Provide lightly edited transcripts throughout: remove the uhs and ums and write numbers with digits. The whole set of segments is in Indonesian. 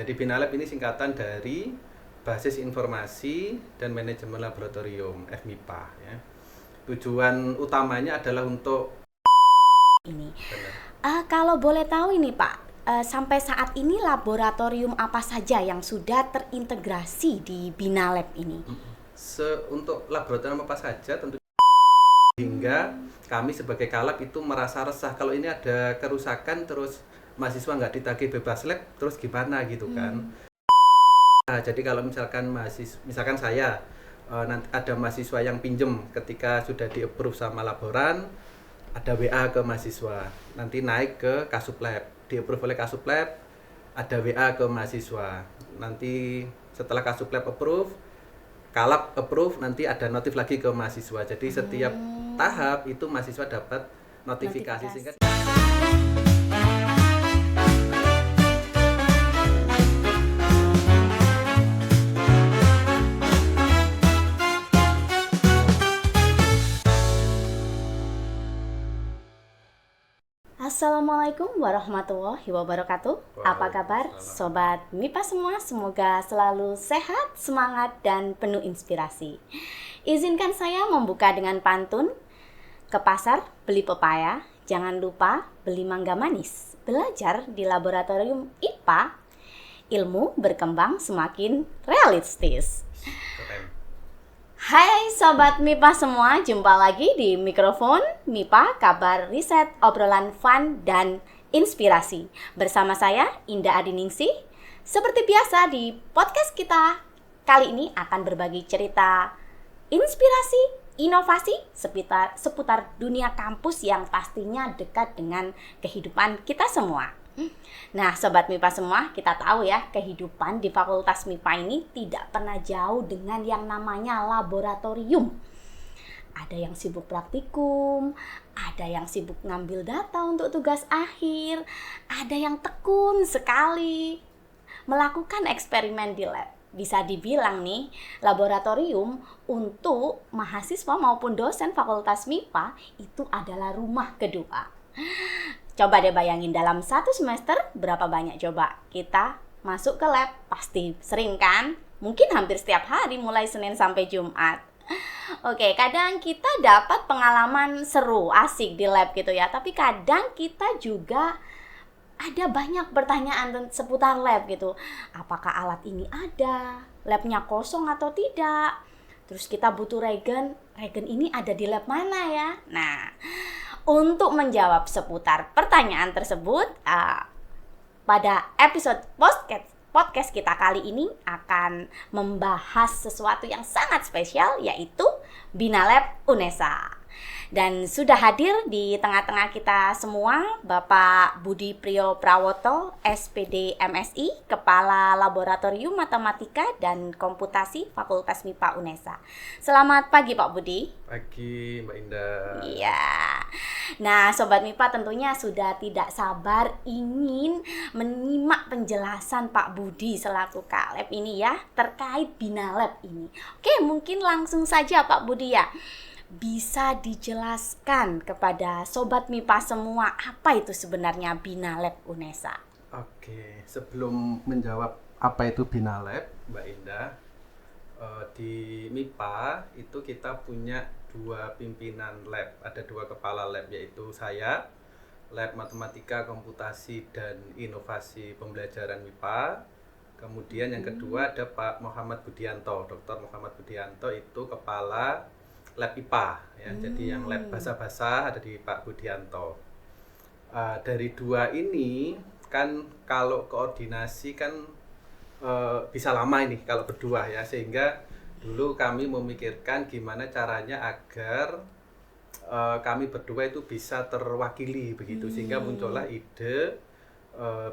Jadi BINALAB ini singkatan dari Basis Informasi dan Manajemen Laboratorium, FMIPA ya. Tujuan utamanya adalah untuk ini. Kalau boleh tahu ini Pak, sampai saat ini laboratorium apa saja yang sudah terintegrasi di BINALAB ini? Untuk laboratorium apa saja tentu, hingga kami sebagai kalab itu merasa resah kalau ini ada kerusakan terus mahasiswa nggak ditagih bebas lab terus gimana gitu kan. Nah, jadi kalau misalkan saya nanti ada mahasiswa yang pinjem ketika sudah di-approve sama laboran, ada WA ke mahasiswa, nanti naik ke Kasuplab, di-approve oleh Kasuplab, ada WA ke mahasiswa, nanti setelah Kasuplab approve, kalab approve, nanti ada notif lagi ke mahasiswa. Jadi setiap tahap itu mahasiswa dapat notifikasi. Sehingga Assalamualaikum warahmatullahi wabarakatuh. Apa kabar Sobat MIPA semua? Semoga selalu sehat, semangat, dan penuh inspirasi. Izinkan saya membuka dengan pantun. Ke pasar beli pepaya, jangan lupa beli mangga manis. Belajar di laboratorium IPA, ilmu berkembang semakin realistis. keren. Hai Sobat MIPA semua, jumpa lagi di mikrofon MIPA, kabar riset, obrolan fun, dan inspirasi. Bersama saya, Indah Adiningsih. Seperti biasa di podcast kita, kali ini akan berbagi cerita, inspirasi, inovasi seputar dunia kampus yang pastinya dekat dengan kehidupan kita semua. Nah, Sobat MIPA semua, kita tahu ya, kehidupan di Fakultas MIPA ini tidak pernah jauh dengan yang namanya laboratorium. Ada yang sibuk praktikum, ada yang sibuk ngambil data untuk tugas akhir, ada yang tekun sekali melakukan eksperimen di lab. Bisa dibilang nih, laboratorium untuk mahasiswa maupun dosen Fakultas MIPA itu adalah rumah kedua. Coba deh bayangin dalam satu semester berapa banyak coba kita masuk ke lab. Pasti sering kan? Mungkin hampir setiap hari mulai Senin sampai Jumat. Oke, kadang kita dapat pengalaman seru, asik di lab gitu ya. Tapi kadang kita juga ada banyak pertanyaan seputar lab gitu. Apakah alat ini ada? Labnya kosong atau tidak? Terus kita butuh regen ini ada di lab mana ya? Nah, untuk menjawab seputar pertanyaan tersebut, pada episode podcast kita kali ini akan membahas sesuatu yang sangat spesial, yaitu BINALAB UNESA. Dan sudah hadir di tengah-tengah kita semua Bapak Budi Priyo Prawoto, SPD MSI, Kepala Laboratorium Matematika dan Komputasi Fakultas MIPA UNESA. Selamat pagi Pak Budi. Pagi Mbak Indah. Iya. Nah, Sobat MIPA tentunya sudah tidak sabar ingin menyimak penjelasan Pak Budi selaku Kalab ini ya, terkait BINALAB ini. Oke, mungkin langsung saja Pak Budi ya. Bisa dijelaskan kepada Sobat MIPA semua apa itu sebenarnya BINALAB UNESA? Oke, sebelum menjawab apa itu BINALAB, Mbak Indah, di MIPA itu kita punya dua pimpinan lab, ada dua kepala lab, yaitu saya, Lab Matematika, Komputasi, dan Inovasi Pembelajaran MIPA. Kemudian yang kedua ada Pak Muhammad Budianto, Dr. Muhammad Budianto itu kepala lab IPA ya. Jadi yang lab bahasa-bahasa ada di Pak Budianto. Dari dua ini kan kalau koordinasi kan bisa lama ini kalau berdua ya, sehingga dulu kami memikirkan gimana caranya agar kami berdua itu bisa terwakili begitu, sehingga muncullah ide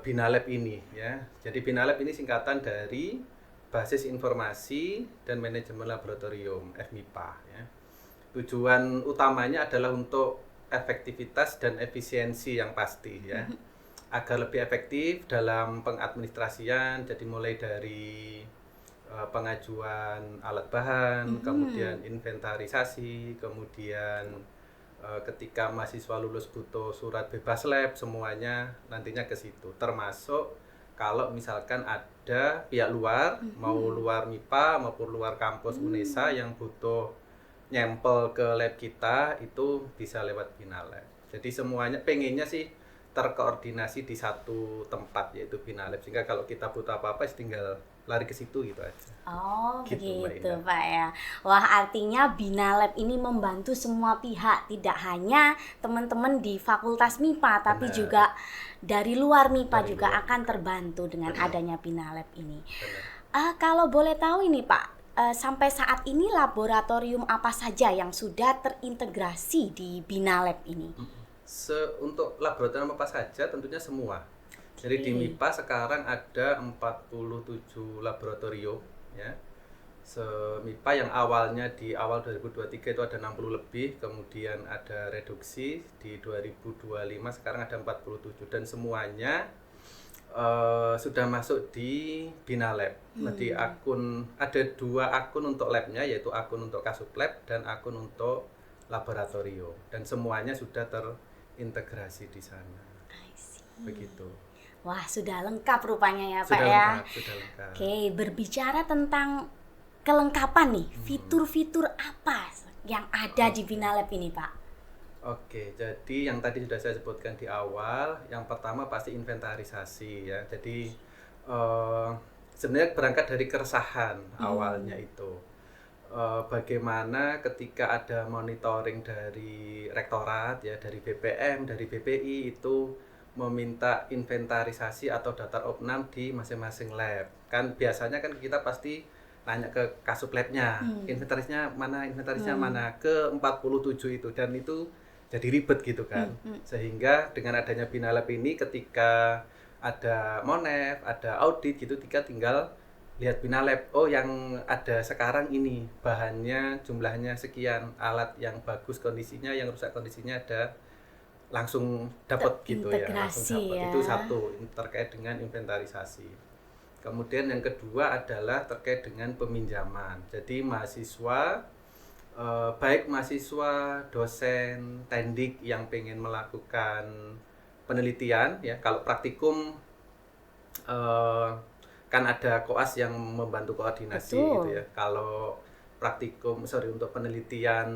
BINALAB ini ya. Jadi BINALAB ini singkatan dari Basis Informasi dan Manajemen Laboratorium, FMIPA ya. Tujuan utamanya adalah untuk efektivitas dan efisiensi yang pasti ya, agar lebih efektif dalam pengadministrasian. Jadi mulai dari pengajuan alat bahan, kemudian inventarisasi, kemudian ketika mahasiswa lulus butuh surat bebas lab, semuanya nantinya ke situ, termasuk kalau misalkan ada pihak luar, mau luar MIPA maupun luar kampus UNESA yang butuh nyempel ke lab kita, itu bisa lewat Binalab. Jadi semuanya pengennya sih terkoordinasi di satu tempat, yaitu Binalab, sehingga kalau kita butuh apa-apa tinggal lari ke situ gitu aja. Oh, Gitu, Mbak begitu Indah. Pak ya. Wah, artinya Binalab ini membantu semua pihak, tidak hanya teman-teman di Fakultas MIPA, tapi Benar. juga dari luar MIPA Dari juga luar akan juga. terbantu dengan Benar. adanya Binalab ini. Benar. Kalau boleh tahu ini Pak, sampai saat ini laboratorium apa saja yang sudah terintegrasi di Binalab ini? Untuk laboratorium apa saja tentunya semua. Jadi di MIPA sekarang ada 47 laboratorium ya. MIPA yang awalnya di awal 2023 itu ada 60 lebih, kemudian ada reduksi di 2025 sekarang ada 47, dan semuanya sudah masuk di Binalab. Nah, di akun ada 2 akun untuk labnya, yaitu akun untuk Kasuplab dan akun untuk laboratorium, dan semuanya sudah terintegrasi di sana. I see. Begitu. Wah, sudah lengkap rupanya ya Pak Sudah ya. lengkap, sudah lengkap. Oke, berbicara tentang kelengkapan nih, fitur-fitur apa yang ada di Binalab ini Pak? Oke, jadi yang tadi sudah saya sebutkan di awal, yang pertama pasti inventarisasi ya. Jadi sebenarnya berangkat dari keresahan awalnya itu. Bagaimana ketika ada monitoring dari rektorat ya, dari BPM, dari BPI itu meminta inventarisasi atau daftar opnam di masing-masing lab. Kan biasanya kan kita pasti nanya ke Kasuplabnya, inventarisnya mana, ke 47 itu, dan itu jadi ribet gitu kan. Sehingga dengan adanya Binalab ini, ketika ada monef, ada audit gitu, kita tinggal lihat Binalab, oh yang ada sekarang ini bahannya jumlahnya sekian, alat yang bagus kondisinya, yang rusak kondisinya ada, langsung dapat gitu ya, langsung dapat. Ya. Itu satu terkait dengan inventarisasi. Kemudian yang kedua adalah terkait dengan peminjaman. Jadi mahasiswa, baik mahasiswa, dosen, tendik yang pengen melakukan penelitian ya, kalau praktikum kan ada koas yang membantu koordinasi. Betul. Gitu ya. Kalau praktikum, untuk penelitian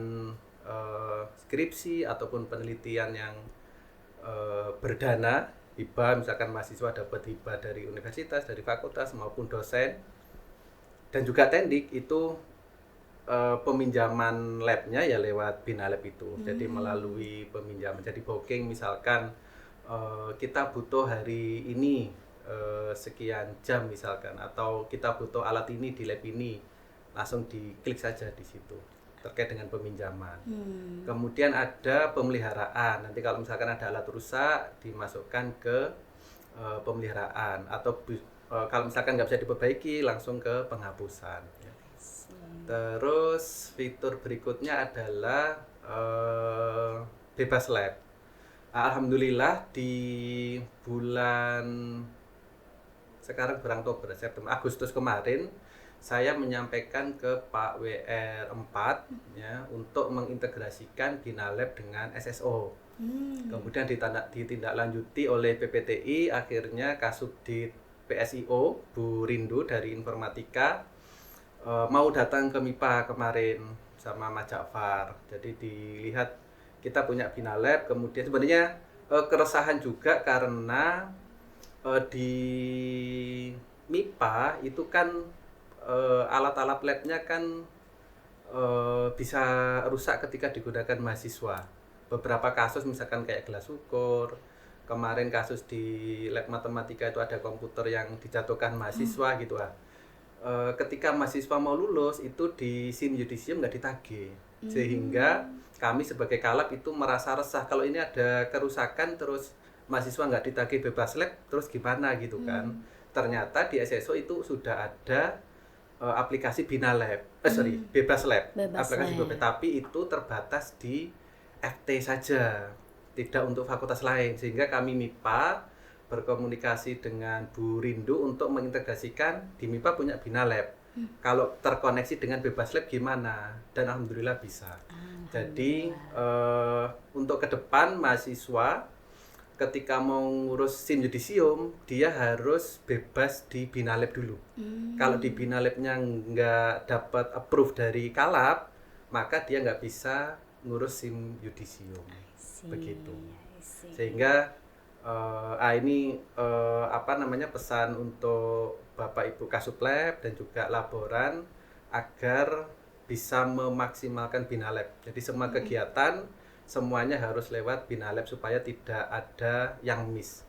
skripsi ataupun penelitian yang berdana, hibah, misalkan mahasiswa dapat hibah dari universitas, dari fakultas maupun dosen, dan juga tendik, itu peminjaman labnya ya lewat Binalab itu. Jadi melalui peminjaman, jadi booking, misalkan kita butuh hari ini sekian jam misalkan, atau kita butuh alat ini di lab ini, langsung diklik saja di situ terkait dengan peminjaman. Kemudian ada pemeliharaan. Nanti kalau misalkan ada alat rusak, dimasukkan ke pemeliharaan, atau kalau misalkan nggak bisa diperbaiki, langsung ke penghapusan. Ya. Terus fitur berikutnya adalah bebas lab. Alhamdulillah di bulan sekarang Oktober, September, Agustus kemarin, saya menyampaikan ke Pak WR 4 ya, untuk mengintegrasikan Binalab dengan SSO. Kemudian ditindaklanjuti oleh PPTI, akhirnya Kasubdit PSIO Bu Rindu dari Informatika mau datang ke MIPA kemarin sama Mas Ja'far. Jadi dilihat kita punya Binalab, kemudian sebenarnya keresahan juga karena di MIPA itu kan alat-alat labnya kan bisa rusak ketika digunakan mahasiswa. Beberapa kasus misalkan kayak gelas ukur, kemarin kasus di lab matematika itu ada komputer yang dijatuhkan mahasiswa gitu lah. Ketika mahasiswa mau lulus itu di SIM Yudisium nggak ditagih, sehingga kami sebagai kalab itu merasa resah kalau ini ada kerusakan terus mahasiswa nggak ditagih bebas lab, terus gimana gitu kan. Ternyata di SSO itu sudah ada aplikasi Binalab, bebas lab, aplikasi bebas, tapi itu terbatas di FT saja, tidak untuk fakultas lain, sehingga kami MIPA berkomunikasi dengan Bu Rindu untuk mengintegrasikan di MIPA punya Binalab. Kalau terkoneksi dengan bebas lab gimana? Dan alhamdulillah bisa. Jadi untuk ke depan mahasiswa ketika mau ngurus SIM yudisium dia harus bebas di Binalab dulu. Kalau di Binalabnya nggak dapat approve dari Kalap, maka dia nggak bisa ngurus SIM yudisium. Begitu. Sehingga ini pesan untuk Bapak Ibu Kasuplab dan juga laboran agar bisa memaksimalkan Binalab. Jadi semua kegiatan semuanya harus lewat Binalab supaya tidak ada yang miss.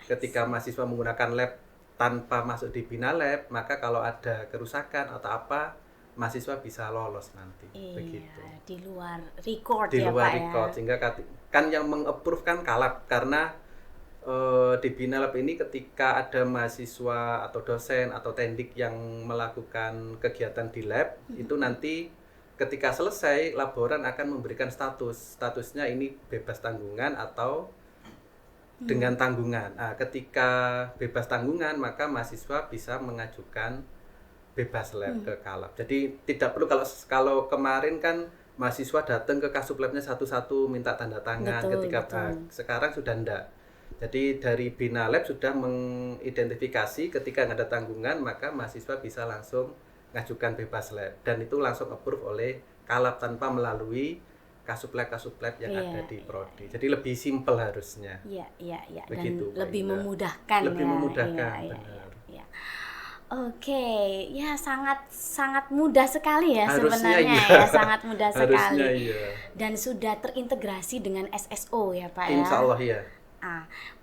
Ketika mahasiswa menggunakan lab tanpa masuk di Binalab, maka kalau ada kerusakan atau apa, mahasiswa bisa lolos nanti. Begitu. Di luar record di ya luar Pak record, ya. sehingga kan yang meng-approve kan Kalap, karena di Binalab ini ketika ada mahasiswa atau dosen atau tendik yang melakukan kegiatan di lab, itu nanti ketika selesai laboran akan memberikan statusnya ini bebas tanggungan atau dengan tanggungan. Nah, ketika bebas tanggungan maka mahasiswa bisa mengajukan bebas lab ke Kalap. Jadi tidak perlu kalau kemarin kan mahasiswa datang ke Kasuplabnya satu-satu minta tanda tangan sekarang sudah enggak. Jadi dari Binalab sudah mengidentifikasi ketika nggak ada tanggungan maka mahasiswa bisa langsung ngajukan bebas lab dan itu langsung approve oleh Kalap tanpa melalui Kasuplab yang ada di prodi. Jadi lebih simpel harusnya. Iya. Begitu, Dan lebih Indah. memudahkan Lebih ya. memudahkan, Iya. benar. Oke, ya sangat mudah sekali ya Harusnya sebenarnya iya. ya, sangat mudah Harusnya sekali. iya. Dan sudah terintegrasi dengan SSO ya Pak ya. Insya Allah ya.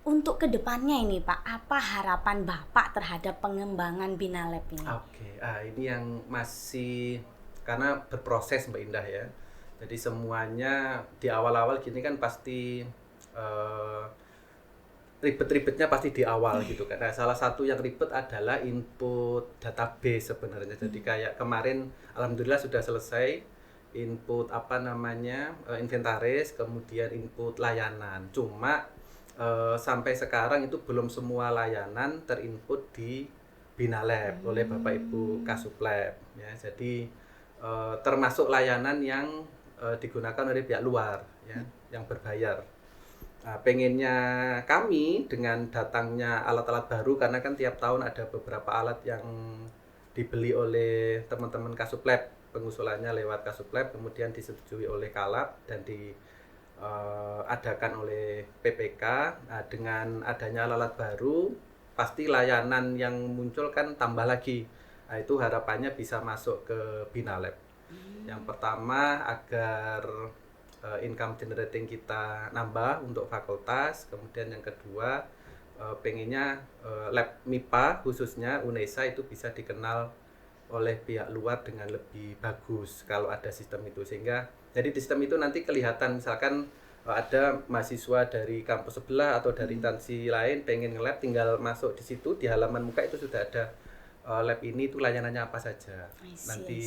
Untuk kedepannya ini Pak, apa harapan Bapak terhadap pengembangan Binalab ini? Oke, ini yang masih karena berproses Mbak Indah ya. Jadi semuanya di awal-awal gini kan pasti ribet-ribetnya pasti di awal gitu kan. Nah, salah satu yang ribet adalah input database sebenarnya. Jadi kayak kemarin alhamdulillah sudah selesai input inventaris, kemudian input layanan. Cuma sampai sekarang itu belum semua layanan terinput di Binalab oleh Bapak Ibu Kasuplab ya. Jadi termasuk layanan yang digunakan oleh pihak luar ya, yang berbayar. Nah, pengennya kami dengan datangnya alat-alat baru karena kan tiap tahun ada beberapa alat yang dibeli oleh teman-teman Kasuplab, pengusulannya lewat Kasuplab kemudian disetujui oleh Kalap dan diadakan oleh PPK. Nah, dengan adanya alat baru pasti layanan yang muncul kan tambah lagi. Nah, itu harapannya bisa masuk ke Binalab. Yang pertama agar income generating kita nambah untuk fakultas, kemudian yang kedua pengennya lab MIPA khususnya UNESA itu bisa dikenal oleh pihak luar dengan lebih bagus kalau ada sistem itu, sehingga jadi di sistem itu nanti kelihatan misalkan ada mahasiswa dari kampus sebelah atau dari instansi lain pengen nge-lab, tinggal masuk di situ di halaman muka itu sudah ada lab ini itu layanannya apa saja, nanti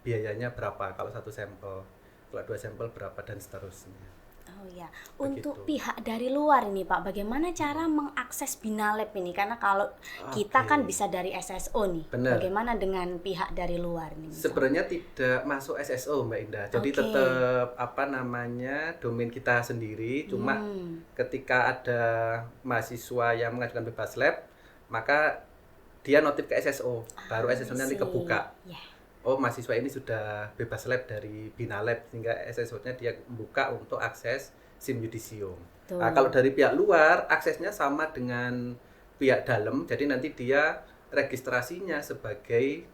biayanya berapa kalau satu sampel, kalau 2 sampel berapa dan seterusnya. Oh ya, untuk pihak dari luar ini Pak, bagaimana cara mengakses Binalab ini? Karena kalau kita kan bisa dari SSO nih. Benar. Bagaimana dengan pihak dari luar ini? Sebenarnya tidak masuk SSO Mbak Indah. Jadi tetap domain kita sendiri. Cuma ketika ada mahasiswa yang mengajukan bebas lab, maka dia notif ke SSO. Baru SSO-nya nanti kebuka. Oh, mahasiswa ini sudah bebas lab dari Binalab, sehingga SSO-nya dia buka untuk akses SIM yudisium. Nah, kalau dari pihak luar aksesnya sama dengan pihak dalam, jadi nanti dia registrasinya sebagai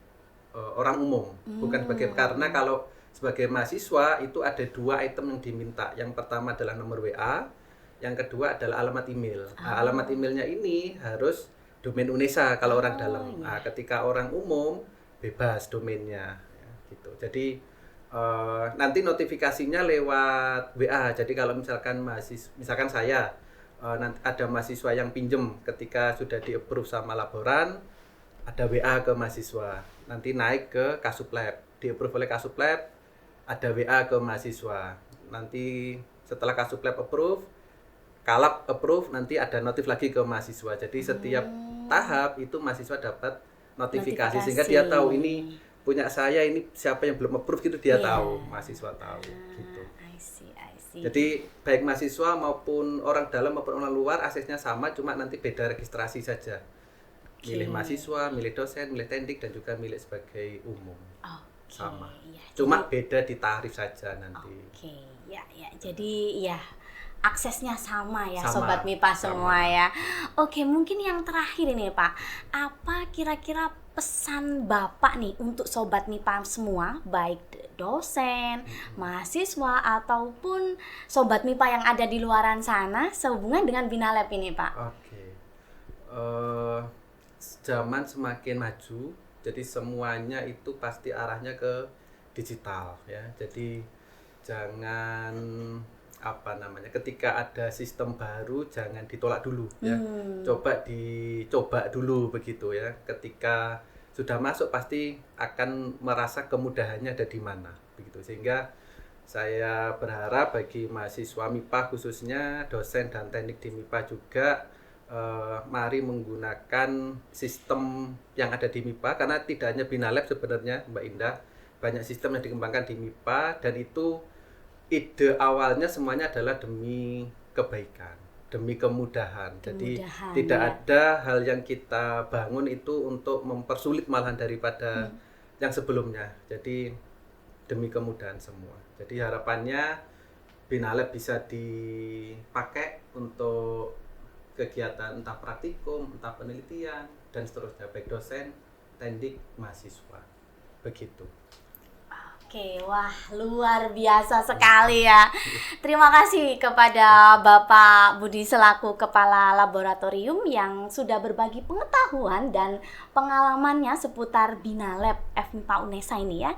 orang umum, bukan sebagai, karena kalau sebagai mahasiswa itu ada 2 item yang diminta. Yang pertama adalah nomor WA, yang kedua adalah alamat email. Nah, alamat emailnya ini harus domain UNESA kalau orang dalam. Nah, ketika orang umum bebas domainnya ya, gitu. Jadi nanti notifikasinya lewat WA. Jadi kalau misalkan saya nanti ada mahasiswa yang pinjem, ketika sudah di-approve sama laboran, ada WA ke mahasiswa. Nanti naik ke Kasuplab, di-approve oleh Kasuplab, ada WA ke mahasiswa. Nanti setelah Kasuplab approve, Kalap approve, nanti ada notif lagi ke mahasiswa. Jadi setiap tahap itu mahasiswa dapat notifikasi sehingga dia tahu ini punya saya, ini siapa yang belum approve gitu, dia tahu, mahasiswa tahu gitu. I I see. Jadi baik mahasiswa maupun orang dalam maupun orang luar aksesnya sama, cuma nanti beda registrasi saja. Milih mahasiswa, milih dosen, milih tendik, dan juga milih sebagai umum. Sama. Ya, Cuma beda di tarif saja nanti. Ya. Jadi ya aksesnya sama ya, Sama, Sobat MIPA semua sama. ya. Mungkin yang terakhir ini Pak, apa kira-kira pesan Bapak nih untuk Sobat MIPA semua, baik dosen, mahasiswa, ataupun Sobat MIPA yang ada di luaran sana sehubungan dengan Binalab ini Pak? Zaman semakin maju, jadi semuanya itu pasti arahnya ke digital ya. Jadi jangan ketika ada sistem baru jangan ditolak dulu ya. Dicoba dulu begitu ya. Ketika sudah masuk pasti akan merasa kemudahannya ada di mana begitu. Sehingga saya berharap bagi mahasiswa MIPA khususnya, dosen dan teknik di MIPA juga, mari menggunakan sistem yang ada di MIPA, karena tidak hanya Binalab sebenarnya Mbak Indah, banyak sistem yang dikembangkan di MIPA, dan itu ide awalnya semuanya adalah demi kebaikan, demi kemudahan. Jadi tidak ada hal yang kita bangun itu untuk mempersulit malahan daripada yang sebelumnya. Jadi demi kemudahan semua. Jadi harapannya Binalab bisa dipakai untuk kegiatan entah praktikum, entah penelitian, dan seterusnya, baik dosen, tendik, mahasiswa. Begitu. Wah, luar biasa sekali ya. Terima kasih kepada Bapak Budi selaku Kepala Laboratorium yang sudah berbagi pengetahuan dan pengalamannya seputar Binalab FMIPA UNESA ini ya.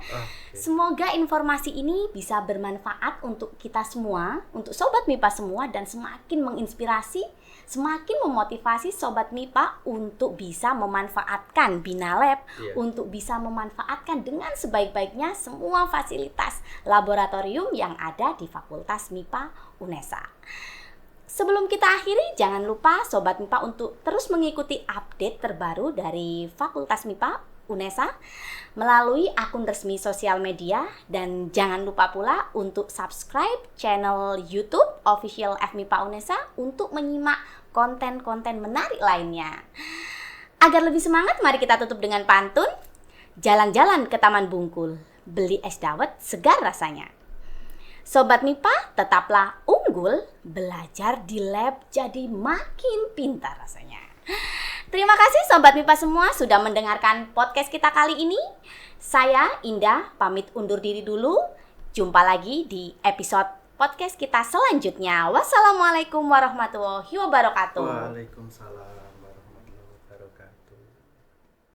Semoga informasi ini bisa bermanfaat untuk kita semua, untuk Sobat MIPA semua, dan semakin menginspirasi, semakin memotivasi Sobat MIPA untuk bisa memanfaatkan Binalab, untuk bisa memanfaatkan dengan sebaik-baiknya semua fasilitas laboratorium yang ada di Fakultas MIPA UNESA. Sebelum kita akhiri, jangan lupa Sobat MIPA untuk terus mengikuti update terbaru dari Fakultas MIPA UNESA melalui akun resmi sosial media, dan jangan lupa pula untuk subscribe channel YouTube Official FMIPA UNESA untuk menyimak konten-konten menarik lainnya. Agar lebih semangat, mari kita tutup dengan pantun. Jalan-jalan ke Taman Bungkul, beli es dawet segar rasanya. Sobat MIPA, tetaplah unggul, belajar di lab jadi makin pintar rasanya. Terima kasih Sobat MIPA semua sudah mendengarkan podcast kita kali ini. Saya Indah pamit undur diri dulu. Jumpa lagi di episode podcast kita selanjutnya. Wassalamualaikum warahmatullahi wabarakatuh. Waalaikumsalam.